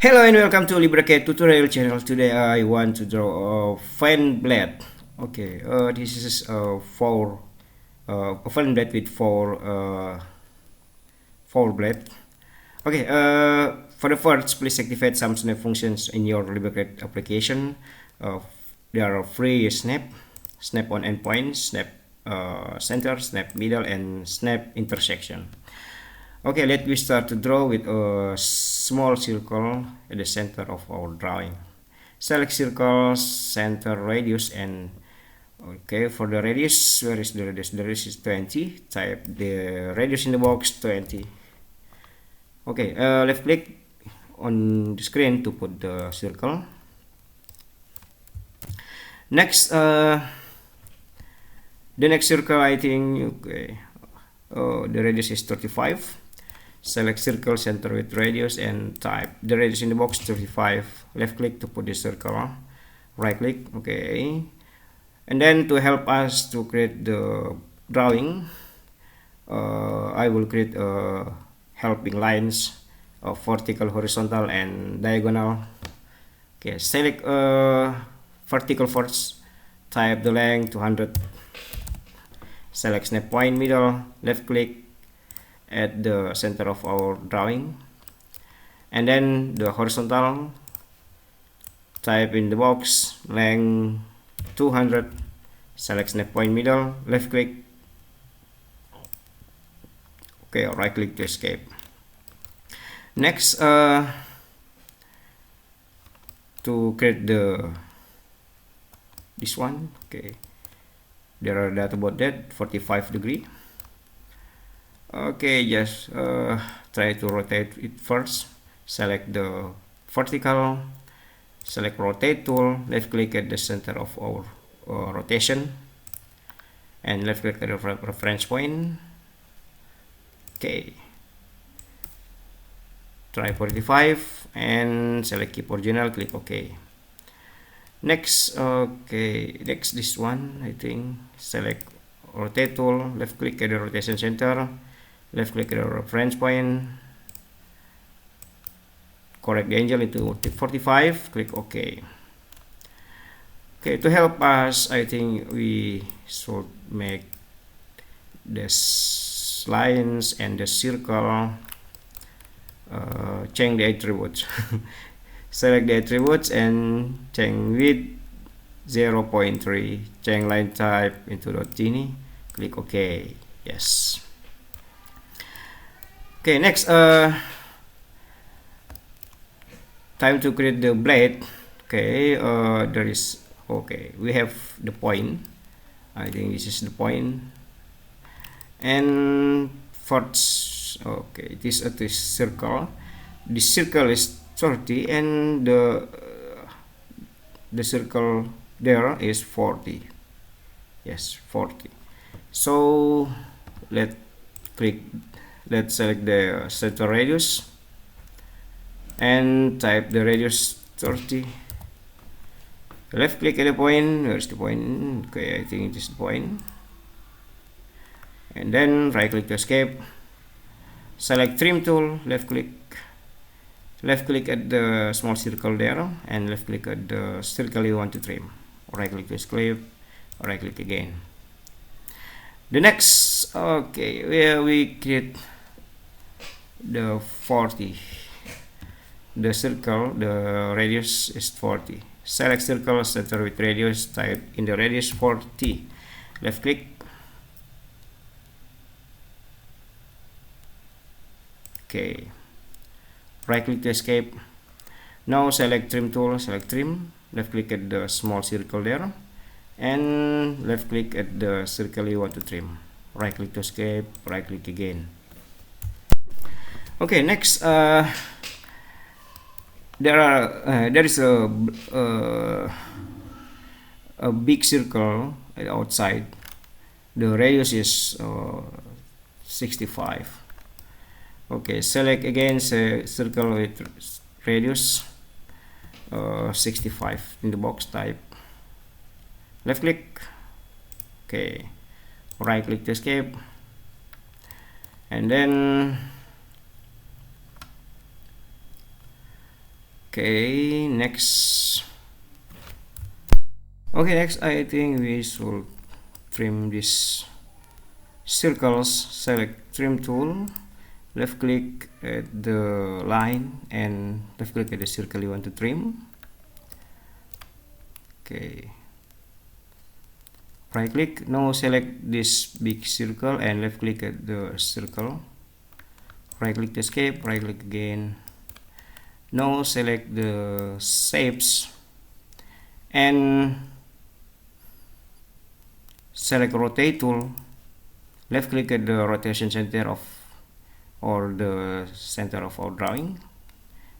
Hello and welcome to LibreCAD tutorial channel. Today I want to draw a fan blade. Okay, this is a fan blade with four blade. Okay, for the first, please activate some snap functions in your LibreCAD application. Uh, there are free snap on endpoint, snap center, snap middle, and snap intersection. Okay, let me start to draw with a small circle at the center of our drawing. Select circle, center, radius, and okay, for the radius, where is the radius? The radius is 20. Type the radius in the box 20. Okay, left click on the screen to put the circle. Next, the next circle, I think, okay, the radius is 35. Select circle, center with radius, and type the radius in the box 35. Left click to put the circle, right click, okay. And then to help us to create the drawing, I will create helping lines of vertical, horizontal, and diagonal. Okay, select vertical first, type the length 200, select snap point middle, left click at the center of our drawing, and then the horizontal, type in the box length 200, select snap point middle, left click, okay, right click to escape. Next, to create this one, okay, there are data about that 45 degree. Okay, just try to rotate it first. Select the vertical, select rotate tool, left click at the center of our rotation, and left click at the reference point. Okay, try 45 and select keep original, click OK. Next, okay, next this one, I think, select rotate tool, left click at the rotation center, left click at the reference point, correct the angle into 45, click OK. Okay, to help us, I think we should make this lines and the circle, change the attributes. Select the attributes and change width 0.3, change line type into .gini, click OK. Yes. Okay, next, time to create the blade. Okay, there is, okay, we have the point. I think this is the point, and first, okay, this circle. This circle is 30, and the circle there is 40. Yes, 40. So let's select the center radius and type the radius 30. Left click at the point. Where's the point? Okay, I think it is the point. And then right click to escape. Select trim tool, left click at the small circle there, and left click at the circle you want to trim. Right click to escape, right click again. The next, okay, where we create the 40. The circle, the radius is 40. Select circle, center with radius, type in the radius 40. Left click. Okay. Right click to escape. Now select trim tool, select trim. Left click at the small circle there, and left click at the circle you want to trim. Right click to escape, right click again. Okay, next, there is a big circle outside. The radius is 65. Okay, select again circle with radius 65 in the box, type, left click, okay, right click to escape, and then Okay, next I think we should trim these circles. Select trim tool, left click at the line and left click at the circle you want to trim. Okay, right click, now select this big circle and left click at the circle, right click to escape, right click again. Now select the shapes and select rotate tool, left click at the rotation center of or the center of our drawing,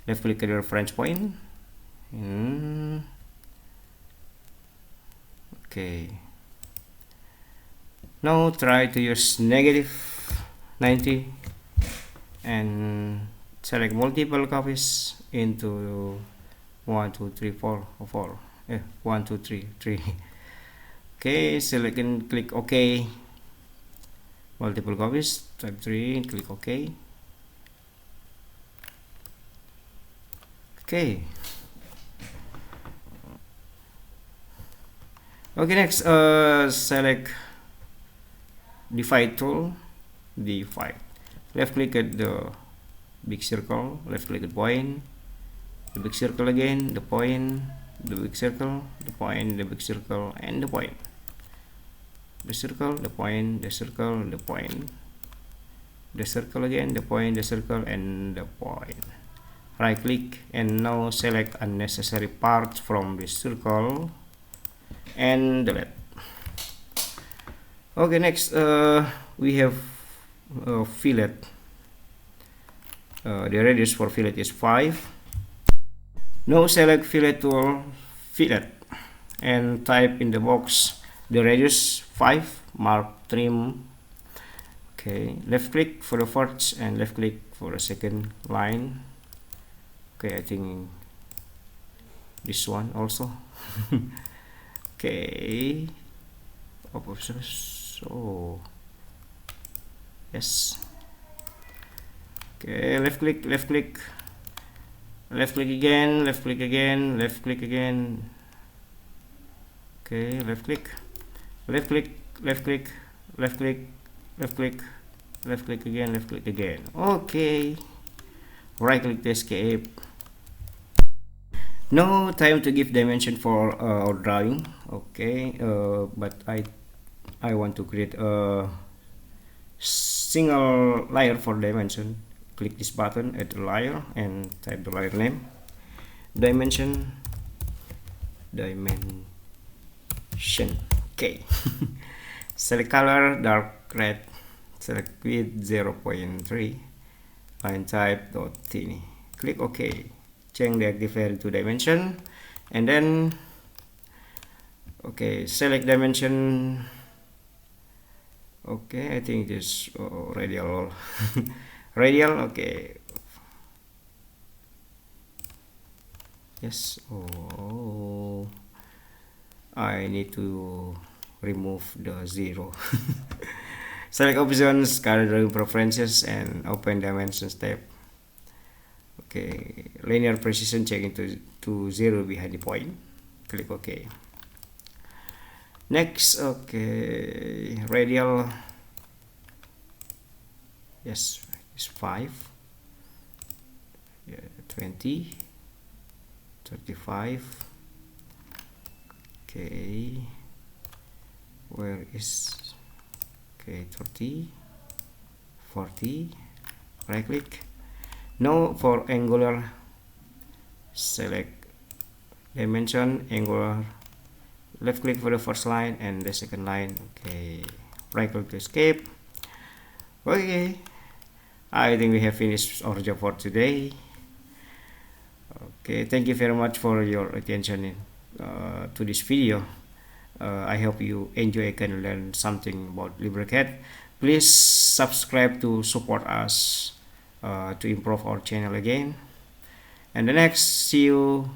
left click at the reference point. Okay, now try to use -90 and select multiple copies into 1 2 3 4 or 4 1 2 3 3. Okay, select and click OK. Multiple copies, type 3, click OK. Okay, next select divide tool, divide, left click at the big circle, left click at point, the big circle again, the point, the big circle, the point, the big circle, and the point, the circle, the point, the circle, the point, the circle again, the point, the circle, and the point. Right click and now select unnecessary parts from the circle and delete. Okay, next we have fillet. The radius for fillet is 5. Now select fillet tool, fillet, and type in the box the radius 5, mark trim. Okay, left click for the first and left click for the second line. Okay, I think this one also. Okay, so yes. Okay, left click, left click, left click again, left click again, left click again. Okay, left click, left click, left click, left click, left click, left click again, left click again. Okay, right click to escape. Now time to give dimension for our drawing. Okay, but I want to create a single layer for dimension. Click this button at the layer and type the layer name, dimension. Okay. Select color dark red, select width 0.3, line type .tiny, click OK. Change the active layer to dimension and then okay, select dimension. Okay, I think it is radial. Radial. Okay, yes. Oh, I need to remove the 0. Select options, color drawing preferences, and open dimensions tab. Okay, linear precision check into to 0 behind the point. Click OK. Next, okay, radial. Yes, it's 5. Yeah, 20, 35. Okay, where is, okay, 30, 40, right click. Now for angular, select dimension, angular, left click for the first line and the second line. Okay, right click to escape. Okay, I think we have finished our job for today. Okay, thank you very much for your attention to this video. I hope you enjoy and learn something about LibreCAD. Please subscribe to support us to improve our channel again. And the next, see you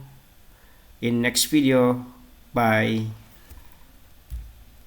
in next video. Bye.